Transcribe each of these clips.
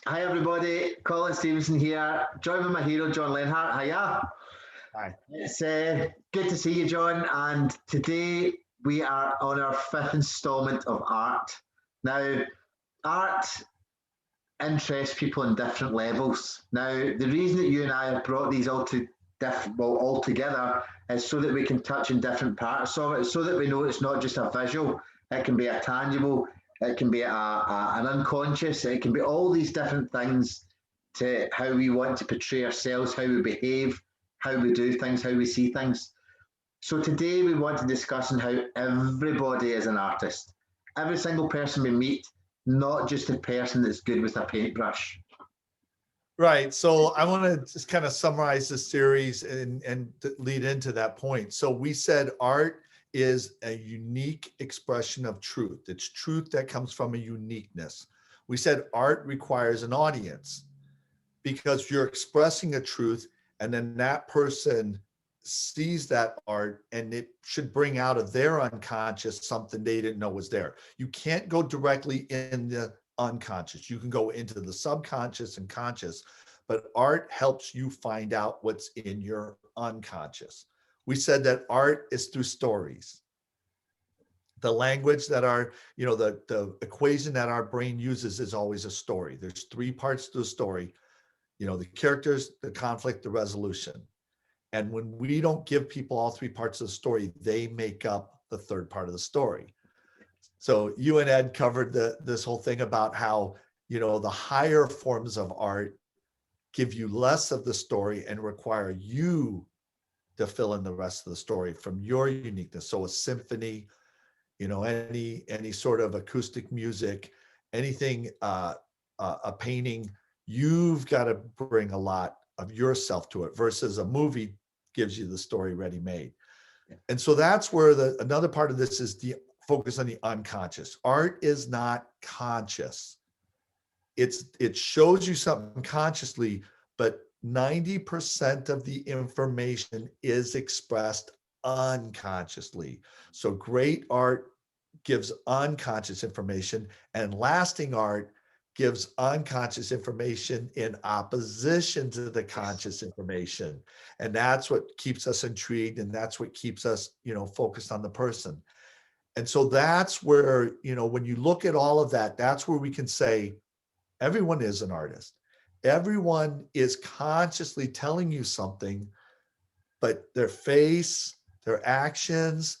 Hi everybody, Colin Stevenson here, joined with my hero John Lenhart. Hiya. Hi. It's good to see you, John. And today we are on our fifth instalment of art. Now, art interests people on different levels. Now, the reason that you and I have brought these all together is so that we can touch on different parts of it, so that we know it's not just a visual. It can be a tangible. It can be an unconscious. It can be all these different things to how we want to portray ourselves, how we behave, how we do things, how we see things. So today we want to discuss on how everybody is an artist. Every single person we meet, not just the person that's good with a paintbrush. Right. So I want to just kind of summarize the series and lead into that point. So we said art is a unique expression of truth. It's truth that comes from a uniqueness. We said art requires an audience because you're expressing a truth, and then that person sees that art and it should bring out of their unconscious something they didn't know was there. You can't go directly in the unconscious. You can go into the subconscious and conscious, but art helps you find out what's in your unconscious. We said that art is through stories. The language that the equation that our brain uses is always a story. There's three parts to the story, the characters, the conflict, the resolution. And when we don't give people all three parts of the story, they make up the third part of the story. So you and Ed covered this whole thing about how, the higher forms of art give you less of the story and require you to fill in the rest of the story from your uniqueness. So a symphony, any sort of acoustic music, anything, a painting, you've got to bring a lot of yourself to it versus a movie gives you the story ready made. And so that's where another part of this is the focus on the unconscious. Art is not conscious. It shows you something consciously, but 90% of the information is expressed unconsciously. So great art gives unconscious information, and lasting art gives unconscious information in opposition to the conscious information. And that's what keeps us intrigued, and that's what keeps us, focused on the person. And so that's where, when you look at all of that, that's where we can say everyone is an artist. Everyone is consciously telling you something, but their face, their actions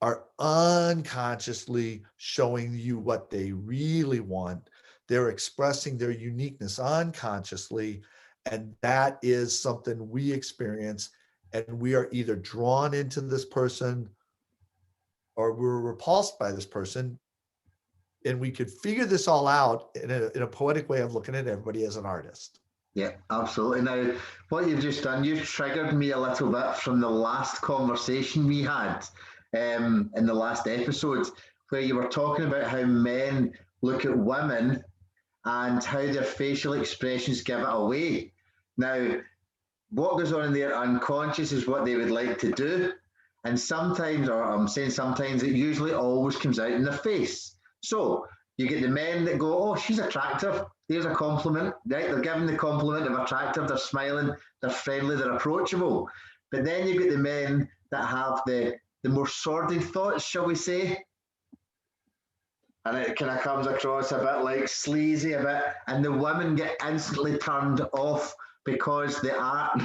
are unconsciously showing you what they really want. They're expressing their uniqueness unconsciously. And that is something we experience. And we are either drawn into this person or we're repulsed by this person. And we could figure this all out in a poetic way of looking at everybody as an artist. Yeah, absolutely. Now, what you've just done, you've triggered me a little bit from the last conversation we had in the last episode, where you were talking about how men look at women and how their facial expressions give it away. Now, what goes on in their unconscious is what they would like to do. And sometimes, or I'm saying sometimes, it usually always comes out in their face. So you get the men that go, oh, she's attractive. Here's a compliment, right? They're giving the compliment of attractive, they're smiling, they're friendly, they're approachable. But then you get the men that have the more sordid thoughts, shall we say? And it kind of comes across a bit like sleazy, a bit, and the women get instantly turned off because the art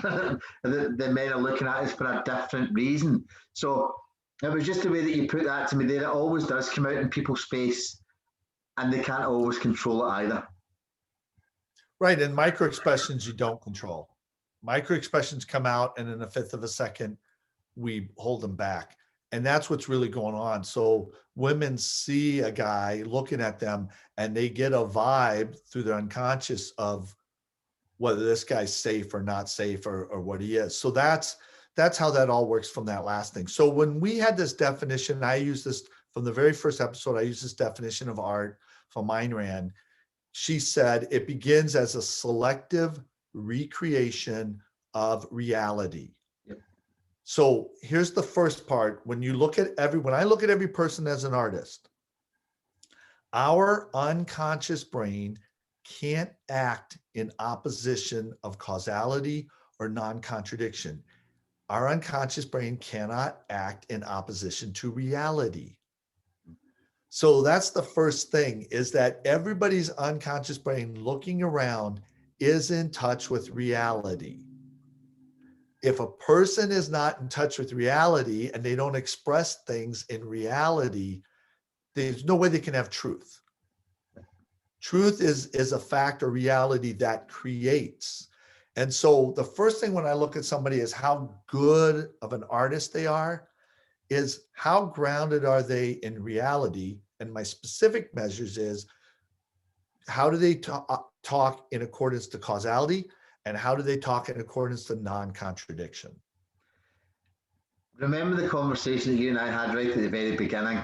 the men are looking at is for a different reason. So it was just the way that you put that to me there. It always does come out in people's face, and they can't always control it either. Right. And micro expressions you don't control. Micro expressions come out, and in a fifth of a second, we hold them back. And that's what's really going on. So women see a guy looking at them and they get a vibe through their unconscious of whether this guy's safe or not safe or what he is. So that's how that all works from that last thing. So when we had this definition, I used this from the very first episode, I used this definition of art from Ayn Rand. She said it begins as a selective recreation of reality. So here's the first part. When I look at every person as an artist, our unconscious brain can't act in opposition of causality or non-contradiction. Our unconscious brain cannot act in opposition to reality. So that's the first thing, is that everybody's unconscious brain looking around is in touch with reality. If a person is not in touch with reality and they don't express things in reality, there's no way they can have truth. Truth is a fact or reality that creates. And so the first thing when I look at somebody is how good of an artist they are, is how grounded are they in reality? And my specific measures is, how do they talk in accordance to causality, and how do they talk in accordance to non-contradiction? Remember the conversation that you and I had right at the very beginning?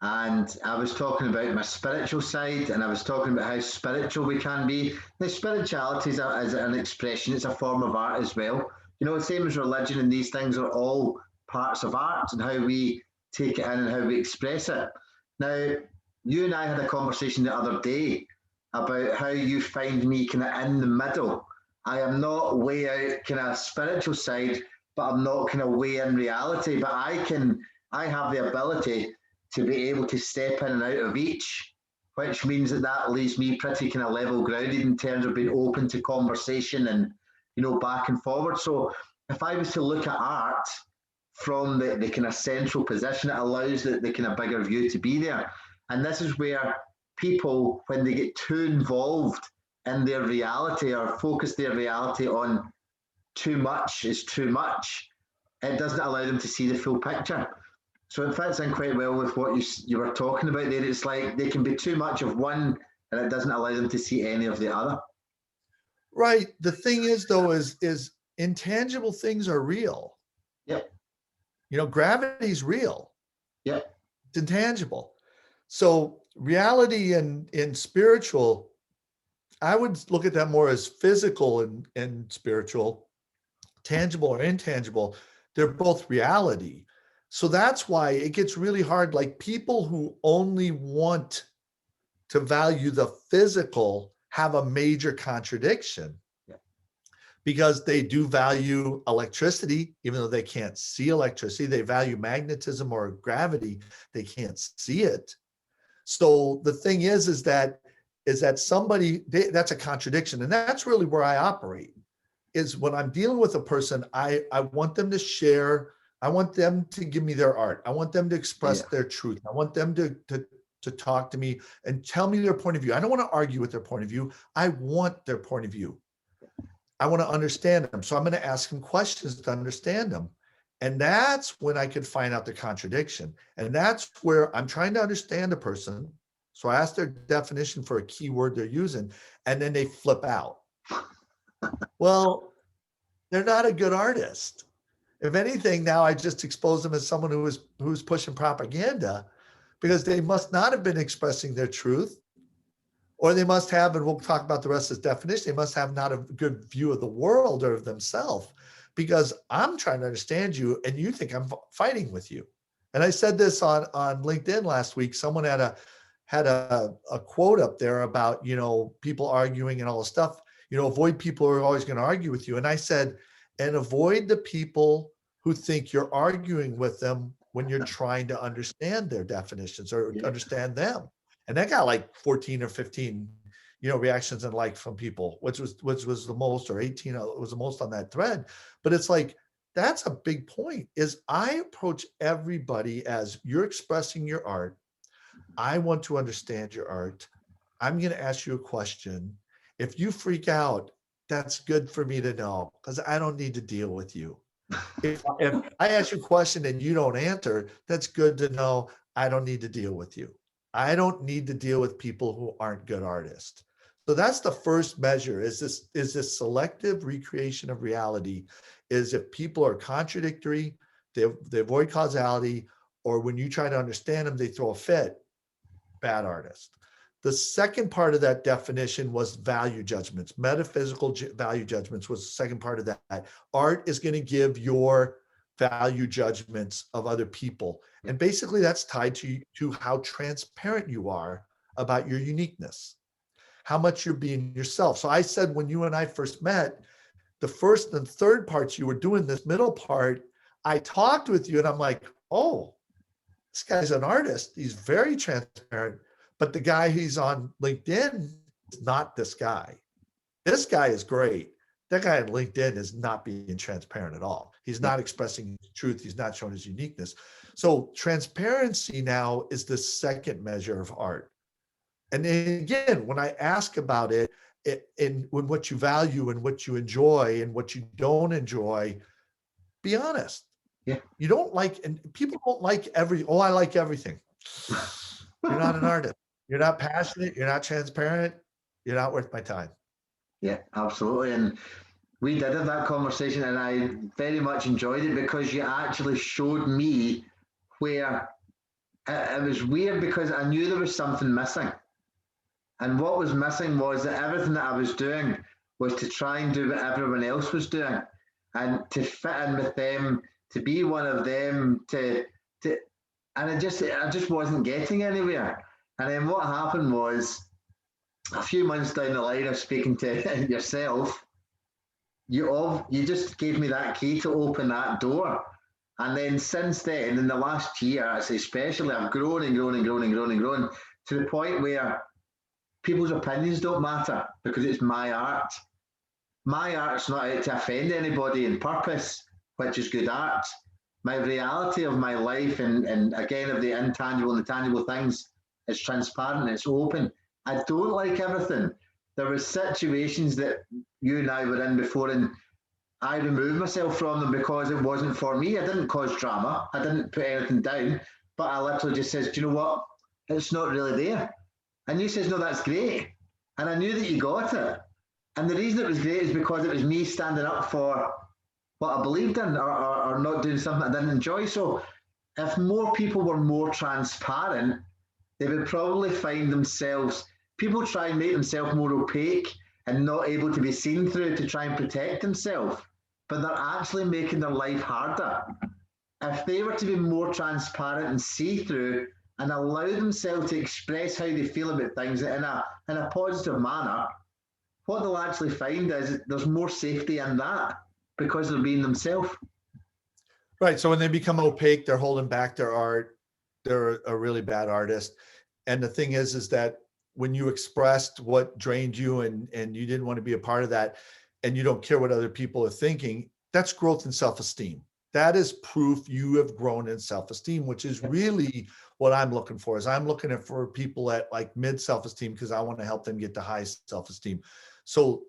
And I was talking about my spiritual side, and I was talking about how spiritual we can be. Now, spirituality is an expression, it's a form of art as well. You know, the same as religion, and these things are all parts of art and how we take it in and how we express it. Now, you and I had a conversation the other day about how you find me kind of in the middle. I am not way out kind of spiritual side, but I'm not kind of way in reality. But I have the ability to be able to step in and out of each, which means that leaves me pretty kind of level grounded in terms of being open to conversation and, you know, back and forward. So if I was to look at art from the kind of central position, it allows the kind of bigger view to be there. And this is where people, when they get too involved in their reality or focus their reality on too much is too much, it doesn't allow them to see the full picture. So it fits in quite well with what you were talking about there. It's like they can be too much of one and it doesn't allow them to see any of the other. Right. The thing is, though, is intangible things are real. Yep. You know, gravity is real. Yep. It's intangible. So reality and spiritual, I would look at that more as physical and spiritual. Tangible or intangible, they're both reality. So that's why it gets really hard. Like, people who only want to value the physical have a major contradiction. Yeah. Because they do value electricity, even though they can't see electricity. They value magnetism or gravity, they can't see it. So the thing is that somebody, that's a contradiction. And that's really where I operate, is when I'm dealing with a person, I want them to share, I want them to give me their art. I want them to express their truth. I want them to talk to me and tell me their point of view. I don't want to argue with their point of view. I want their point of view. I want to understand them. So I'm going to ask them questions to understand them. And that's when I could find out the contradiction. And that's where I'm trying to understand a person. So I ask their definition for a keyword they're using, and then they flip out. Well, they're not a good artist. If anything, now I just expose them as someone who's pushing propaganda, because they must not have been expressing their truth, or they must have, and we'll talk about the rest of this definition, they must have not a good view of the world or of themselves, because I'm trying to understand you and you think I'm fighting with you. And I said this on LinkedIn last week. Someone had a quote up there about, you know, people arguing and all this stuff, you know, avoid people who are always going to argue with you. And I said, and avoid the people who think you're arguing with them when you're trying to understand their definitions or understand them. And that got like 14 or 15, you know, reactions and likes from people, which was the most, or 18 was the most on that thread. But it's like, that's a big point, is I approach everybody as, you're expressing your art. I want to understand your art. I'm going to ask you a question. If you freak out, that's good for me to know, because I don't need to deal with you. If I ask you a question and you don't answer, that's good to know. I don't need to deal with you. I don't need to deal with people who aren't good artists. So that's the first measure, is this selective recreation of reality, is if people are contradictory, they avoid causality, or when you try to understand them, they throw a fit, bad artist. The second part of that definition was value judgments. Metaphysical value judgments was the second part of that. Art is going to give your value judgments of other people. And basically that's tied to how transparent you are about your uniqueness. how much you're being yourself. So I said, when you and I first met, the first and third parts you were doing, this middle part, I talked with you and I'm like, oh, this guy's an artist. He's very transparent. But the guy who's on LinkedIn is not this guy. This guy is great. That guy on LinkedIn is not being transparent at all. He's not expressing his truth. He's not showing his uniqueness. So transparency now is the second measure of art. And then again, when I ask about it, in what you value and what you enjoy and what you don't enjoy, be honest. Yeah. You don't like, and people don't like I like everything. You're not an artist. You're not passionate. You're not transparent. You're not worth my time. Yeah, absolutely. And we did have that conversation, and I very much enjoyed it because you actually showed me where it was weird, because I knew there was something missing. And what was missing was that everything that I was doing was to try and do what everyone else was doing, and to fit in with them, to be one of them, and I just wasn't getting anywhere. And then what happened was, a few months down the line of speaking to yourself, you just gave me that key to open that door. And then since then, in the last year, especially, I've grown and grown and grown and grown and grown to the point where people's opinions don't matter, because it's my art. My art's not out to offend anybody in purpose, which is good art. My reality of my life, and again, of the intangible and the tangible things, is transparent, it's open. I don't like everything. There were situations that you and I were in before, and I removed myself from them because it wasn't for me. I didn't cause drama. I didn't put anything down, but I literally just says, do you know what? It's not really there. And you says, no, that's great. And I knew that you got it. And the reason it was great is because it was me standing up for what I believed in, or not doing something I didn't enjoy. So if more people were more transparent, they would probably find themselves, people try and make themselves more opaque and not able to be seen through to try and protect themselves, but they're actually making their life harder. If they were to be more transparent and see through and allow themselves to express how they feel about things in a positive manner, what they'll actually find is there's more safety in that, because they're being themselves. Right. So when they become opaque, they're holding back their art. They're a really bad artist. And the thing is that when you expressed what drained you and you didn't want to be a part of that, and you don't care what other people are thinking, that's growth in self-esteem. That is proof you have grown in self-esteem, which is really what I'm looking for. Is I'm looking for people at like mid self-esteem, because I want to help them get to high self-esteem. So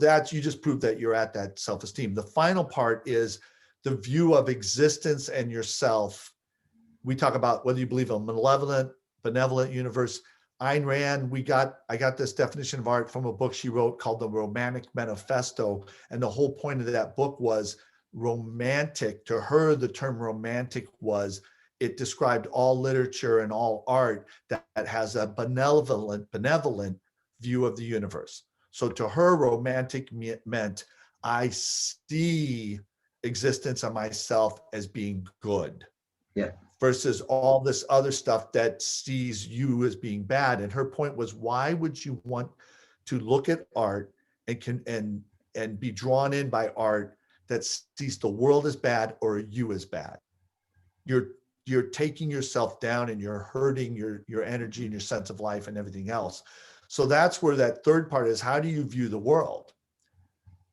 that you just proved that you're at that self-esteem. The final part is the view of existence and yourself. We talk about whether you believe in a benevolent universe. Ayn Rand, I got this definition of art from a book she wrote called The Romantic Manifesto. And the whole point of that book was romantic. To her, the term romantic was, it described all literature and all art that has a benevolent view of the universe. So to her, romantic meant I see existence of myself as being good. Yeah. Versus all this other stuff that sees you as being bad. And her point was, why would you want to look at art and be drawn in by art that sees the world as bad or you as bad? You're taking yourself down, and you're hurting your energy and your sense of life and everything else. So that's where that third part is. How do you view the world,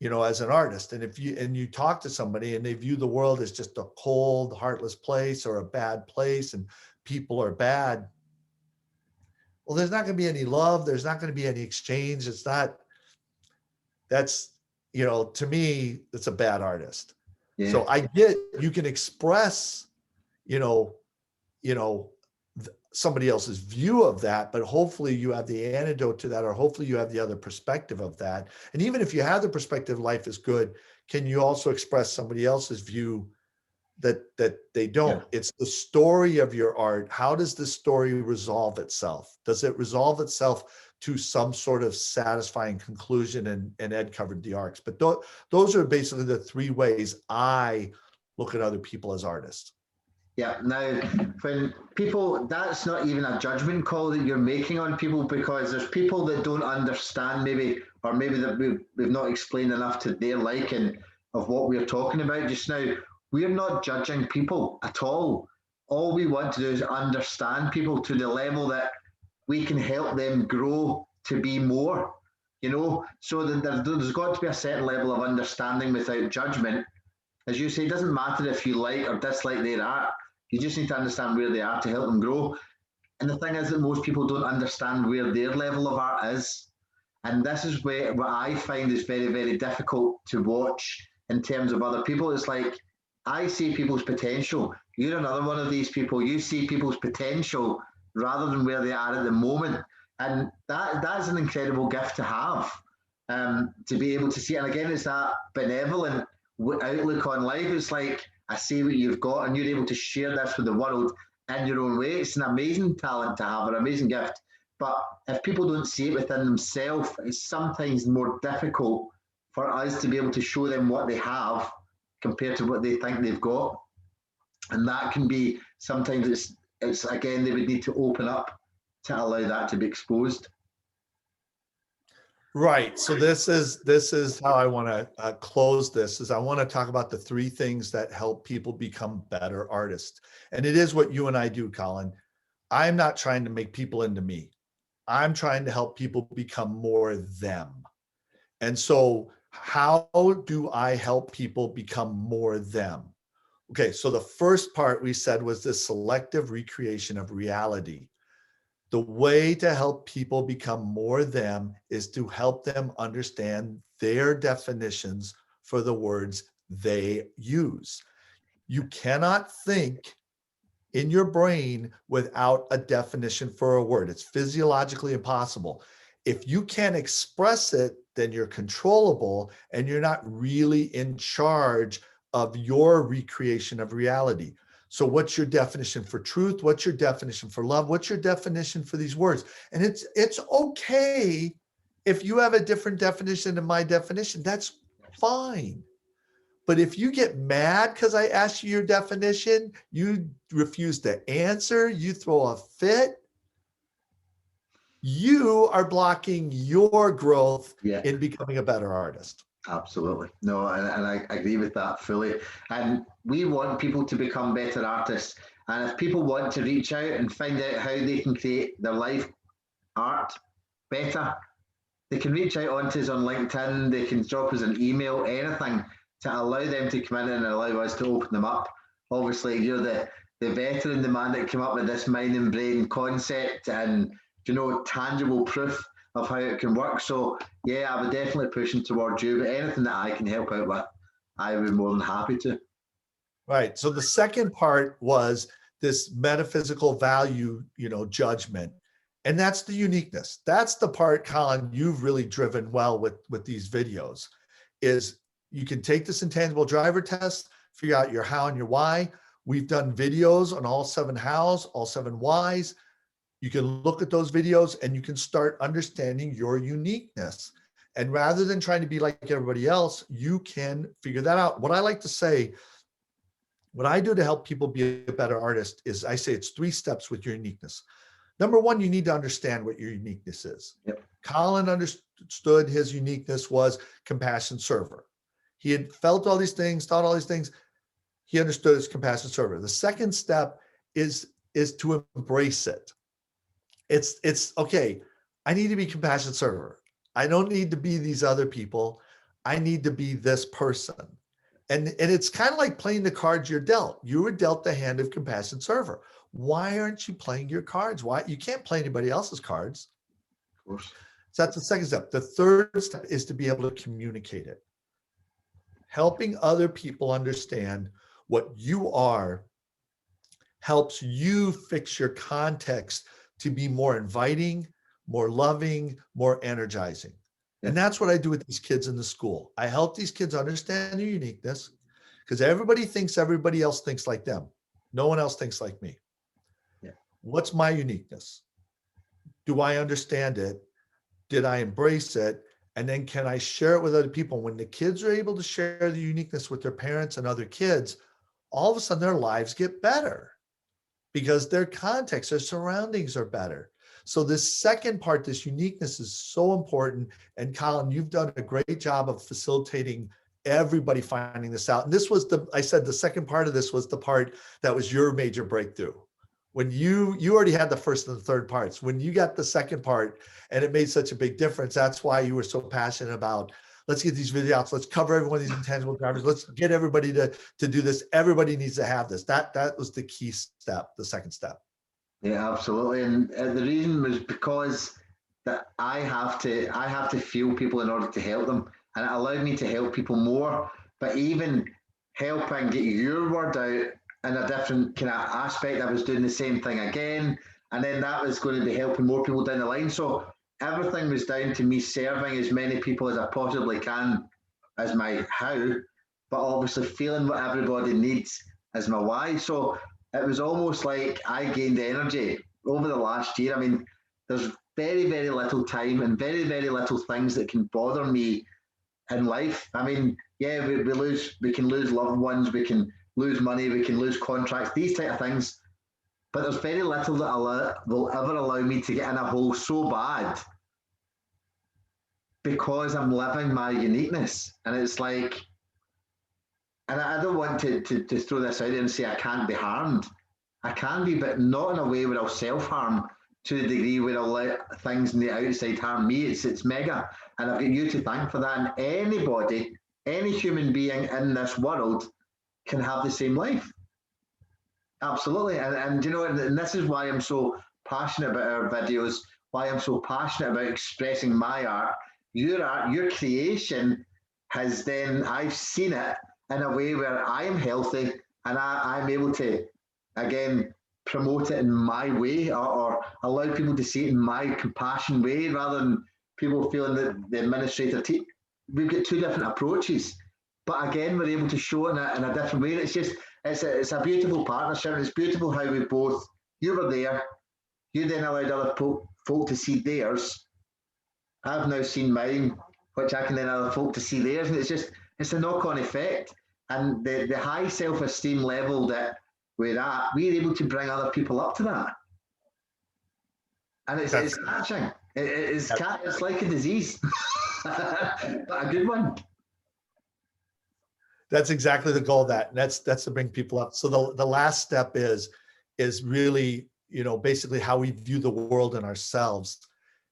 as an artist? And if you talk to somebody and they view the world as just a cold, heartless place or a bad place and people are bad, well, there's not going to be any love. There's not going to be any exchange. To me, it's a bad artist. Yeah. So I get, you can express, somebody else's view of that, but hopefully you have the antidote to that, or hopefully you have the other perspective of that. And even if you have the perspective life is good, can you also express somebody else's view that they don't? Yeah. It's the story of your art. How does the story resolve itself? Does it resolve itself to some sort of satisfying conclusion? And Ed covered the arcs, but those are basically the three ways I look at other people as artists. Yeah. Now, when people, that's not even a judgment call that you're making on people, because there's people that don't understand maybe, or maybe that we've not explained enough to their liking of what we're talking about just now. We're not judging people at all. All we want to do is understand people to the level that we can help them grow to be more, so that there's got to be a certain level of understanding without judgment. As you say, it doesn't matter if you like or dislike their art. You just need to understand where they are to help them grow. And the thing is that most people don't understand where their level of art is. And this is where what I find is very, very difficult to watch in terms of other people. It's like, I see people's potential. You're another one of these people. You see people's potential rather than where they are at the moment. And that's an incredible gift to have, to be able to see. And again, it's that benevolent outlook on life. It's like, I see what you've got and you're able to share this with the world in your own way. It's an amazing talent to have, an amazing gift. But if people don't see it within themselves, it's sometimes more difficult for us to be able to show them what they have compared to what they think they've got. And that can be, sometimes it's again, they would need to open up to allow that to be exposed. Right. So this is how I want to close this. Is I want to talk about the 3 things that help people become better artists. And it is what you and I do, Colin. I'm not trying to make people into me. I'm trying to help people become more them. And so how do I help people become more them? Okay, so the first part we said was this selective recreation of reality. The way to help people become more them is to help them understand their definitions for the words they use. You cannot think in your brain without a definition for a word. It's physiologically impossible. If you can't express it, then you're controllable and you're not really in charge of your recreation of reality. So what's your definition for truth? What's your definition for love? What's your definition for these words? And it's okay if you have a different definition than my definition. That's fine. But if you get mad because I asked you your definition, you refuse to answer, you throw a fit, you are blocking your growth in becoming a better artist. Absolutely. No, and I agree with that fully. And we want people to become better artists. And if people want to reach out and find out how they can create their life art better, they can reach out onto us on LinkedIn. They can drop us an email, anything to allow them to come in and allow us to open them up. Obviously, you're the veteran, the man that came up with this mind and brain concept and, tangible proof of how it can work. So yeah, I would definitely push them towards you, but anything that I can help out with, I would be more than happy to. Right. So the second part was this metaphysical value, judgment. And that's the uniqueness. That's the part, Colin, you've really driven well with these videos, is you can take this intangible driver test, figure out your how and your why. We've done videos on all 7 hows, all 7 whys. You can look at those videos and you can start understanding your uniqueness. And rather than trying to be like everybody else, you can figure that out. What I like to say, what I do to help people be a better artist is I say it's 3 steps with your uniqueness. Number 1, you need to understand what your uniqueness is. Yep. Colin understood his uniqueness was compassion server. He had felt all these things, thought all these things. He understood his compassion server. The second step is to embrace it. It's okay. I need to be compassion server. I don't need to be these other people. I need to be this person. And it's kind of like playing the cards you're dealt. You were dealt the hand of compassion server. Why aren't you playing your cards? Why? You can't play anybody else's cards. Of course. So that's the second step. The third step is to be able to communicate it. Helping other people understand what you are helps you fix your context to be more inviting, more loving, more energizing. And that's what I do with these kids in the school. I help these kids understand their uniqueness because everybody thinks everybody else thinks like them. No one else thinks like me. Yeah. What's my uniqueness? Do I understand it? Did I embrace it? And then can I share it with other people? When the kids are able to share the uniqueness with their parents and other kids, all of a sudden their lives get better. because their context, their surroundings are better. So this second part, this uniqueness is so important. And Colin, you've done a great job of facilitating everybody finding this out. And this was I said the second part of this was the part that was your major breakthrough. When you already had the first and the third parts, when you got the second part and it made such a big difference, that's why you were so passionate about, let's get these videos, let's cover every one of these intangible drivers, let's get everybody to do this. Everybody needs to have this. That was the key step, the second step. Yeah, absolutely. And the reason was because that I have to feel people in order to help them. And it allowed me to help people more, but even helping get your word out in a different kind of aspect, I was doing the same thing again. And then that was going to be helping more people down the line. So everything was down to me serving as many people as I possibly can as my how, but obviously feeling what everybody needs as my why. So it was almost like I gained energy over the last year. I mean, there's very, very little time and very, very little things that can bother me in life. I mean, yeah, we can lose loved ones, we can lose money, we can lose contracts, these type of things. But there's very little that will ever allow me to get in a hole so bad because I'm living my uniqueness. And it's like, and I don't want to throw this out there and say I can't be harmed. I can be, but not in a way where I'll self-harm to the degree where I'll let things in the outside harm me. It's mega. And I've got you to thank for that. And anybody, any human being in this world can have the same life. Absolutely. And you know, and this is why I'm so passionate about our videos, why I'm so passionate about expressing my art, your creation has then, I've seen it in a way where I'm healthy and I'm able to, again, promote it in my way or allow people to see it in my compassion way rather than people feeling that the administrator, we've got two different approaches. But again, we're able to show it in a different way. It's just, it's a beautiful partnership. It's beautiful how we both, you were there, you then allowed other folk to see theirs. I've now seen mine, which I can then allow folk to see theirs. And it's a knock-on effect. And the high self-esteem level that we're at, we're able to bring other people up to that. And it's catching. It's like a disease, but a good one. That's exactly the goal of that. That's to bring people up. So the last step is really, you know, basically how we view the world and ourselves.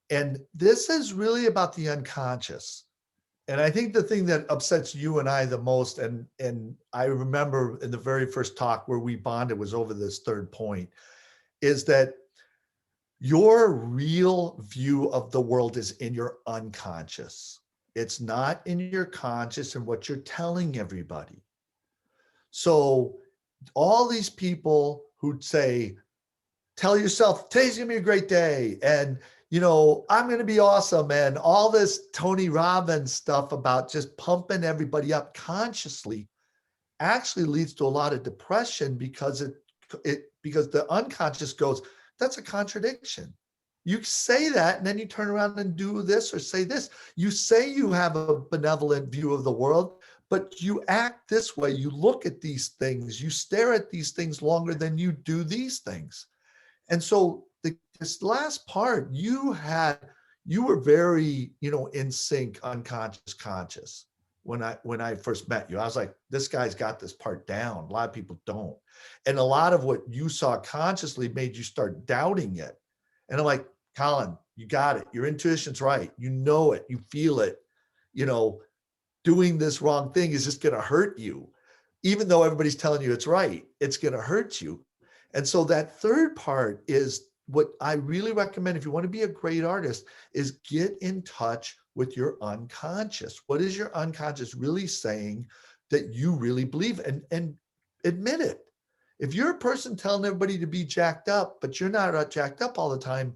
And this is really about the unconscious. And I think the thing that upsets you and I the most, and I remember in the very first talk where we bonded was over this third point, is that your real view of the world is in your unconscious. It's not in your conscious and what you're telling everybody. So all these people who'd say, tell yourself, today's gonna be a great day. And, you know, I'm going to be awesome. And all this Tony Robbins stuff about just pumping everybody up consciously actually leads to a lot of depression because because the unconscious goes, that's a contradiction. You say that and then you turn around and do this or say this. You say you have a benevolent view of the world, but you act this way. You look at these things, you stare at these things longer than you do these things. And so this last part, you were very, you know, in sync, unconscious, conscious. When I first met you, I was like, this guy's got this part down. A lot of people don't. And a lot of what you saw consciously made you start doubting it. And I'm like, Colin, you got it. Your intuition's right. You know it. You feel it. You know, doing this wrong thing is just going to hurt you. Even though everybody's telling you it's right, it's going to hurt you. And so that third part is what I really recommend if you want to be a great artist is get in touch with your unconscious. What is your unconscious really saying that you really believe and admit it. If you're a person telling everybody to be jacked up, but you're not jacked up all the time,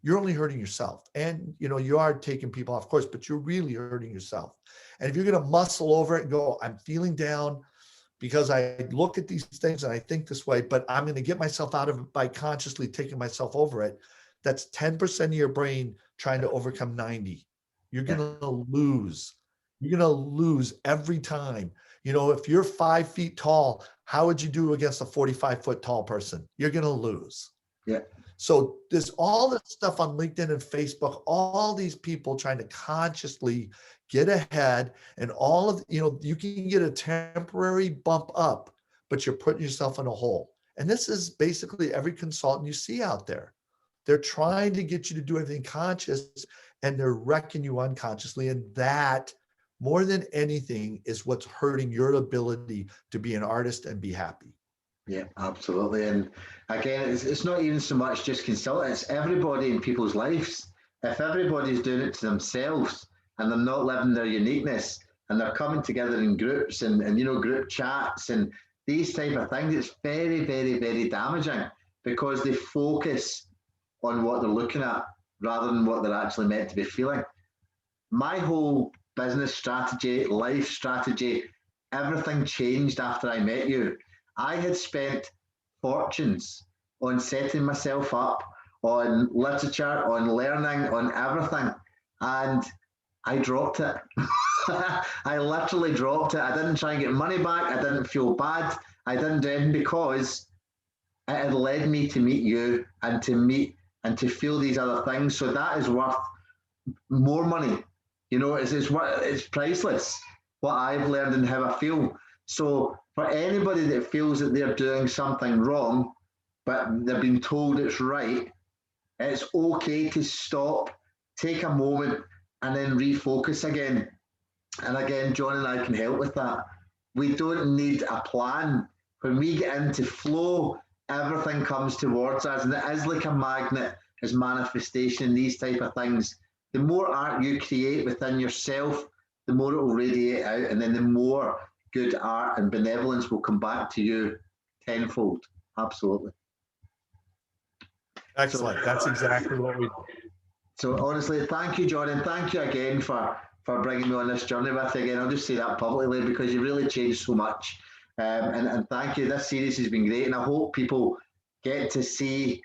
you're only hurting yourself. And, you know, you are taking people off course, but you're really hurting yourself. And if you're going to muscle over it and go, I'm feeling down because I look at these things and I think this way, but I'm going to get myself out of it by consciously taking myself over it. That's 10% of your brain trying to overcome 90. You're going to lose. You're going to lose every time. You know, if you're 5 feet tall, how would you do against a 45-foot tall person? You're going to lose. Yeah. So there's all this stuff on LinkedIn and Facebook, all these people trying to consciously get ahead, and all of, you know, you can get a temporary bump up, but you're putting yourself in a hole. And this is basically every consultant you see out there. They're trying to get you to do everything conscious, and they're wrecking you unconsciously. And that, more than anything, is what's hurting your ability to be an artist and be happy. Yeah, absolutely. And again, it's not even so much just consultants, it's everybody in people's lives. If everybody's doing it to themselves and they're not living their uniqueness, and they're coming together in groups and you know, group chats and these type of things, it's very, very, very damaging, because they focus on what they're looking at rather than what they're actually meant to be feeling. My whole business strategy, life strategy, everything changed after I met you. I had spent fortunes on setting myself up, on literature, on learning, on everything, and I dropped it. I literally dropped it. I didn't try and get money back. I didn't feel bad. I didn't do anything, because it had led me to meet you and to meet and to feel these other things. So that is worth more money. You know, it's priceless what I've learned and how I feel. So for anybody that feels that they're doing something wrong, but they're being told it's right, it's okay to stop, take a moment, and then refocus again. And again, John and I can help with that. We don't need a plan. When we get into flow, everything comes towards us, and it is like a magnet, as manifestation, these type of things. The more art you create within yourself, the more it will radiate out, and then the more good art and benevolence will come back to you tenfold. Absolutely. Excellent. That's exactly what we do. So honestly, thank you, John, and thank you again for bringing me on this journey with you again. I'll just say that publicly, because you really changed so much. And thank you. This series has been great, and I hope people get to see,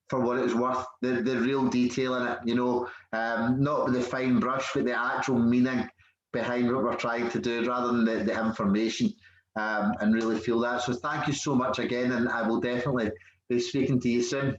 for what it's worth, the real detail in it, you know, not with the fine brush, but the actual meaning behind what we're trying to do, rather than the information, and really feel that. So thank you so much again, and I will definitely be speaking to you soon.